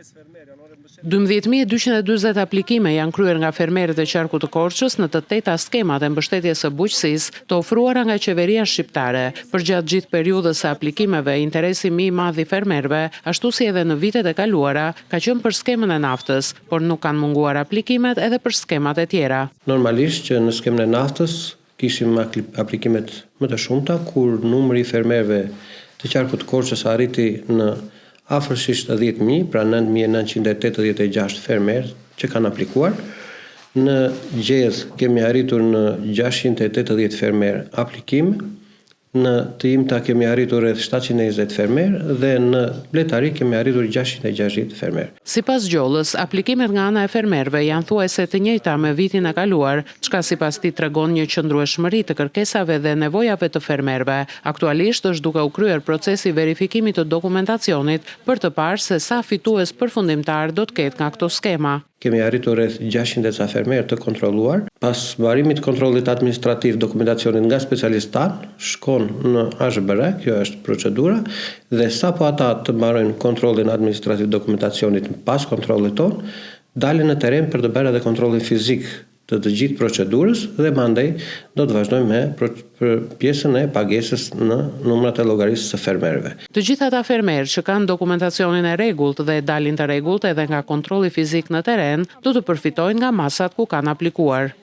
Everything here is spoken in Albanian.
12.240 aplikime janë kryer nga fermerët e qarkut të Korçës në të 8 skemat e mbështetjes së bujqësisë të ofruara nga qeveria shqiptare. Përgjatë gjithë periudhës së aplikimeve, interesi më i madh i fermerëve, ashtu si edhe në vitet e kaluara, ka qenë për skemën e naftës, por nuk kanë munguar aplikimet edhe për skemat e tjera. Normalisht që në skemën e naftës kishim aplikimet më të shumta, kur numri i fermerëve të qarkut të Korçës arriti në afërsisht 10.000, pra 9.986 fermerë që kanë aplikuar. Në Gjedhë kemi arritur në 680 fermerë aplikim, në të imta kemi arritur rreth 720 fermerë dhe në Bletari kemi arritur 660 fermerë. Sipas Gjollës, aplikimet nga ana e fermerëve janë thuajse të njëjta me vitin e kaluar, çka sipas tij tregon një qëndrueshmëri të kërkesave dhe nevojave të fermerëve. Aktualisht është duke u kryer procesi verifikimit të dokumentacionit për të parë se sa fitues përfundimtar do të ketë nga këto skema. Kemi arritur rreth 600 ca fermerë të kontrolluar. Pas mbarimit të kontrollit administrativ, dokumentacionit nga specialistë tanë shkon në AZBR, kjo është procedura, dhe sapo ata të mbarojnë kontrollin administrativ dokumentacionit pas kontrollit tonë, dalin në teren për të bërë edhe kontrollin fizik të gjithë procedurës dhe mandej do të vazhdojmë me pjesën e pagesës në numrat e llogarisë së fermerëve. Të gjithë ata fermerë që kanë dokumentacionin e rregullt dhe dalin të rregullt edhe nga kontrolli fizik në teren, do të përfitojnë nga masat ku kanë aplikuar.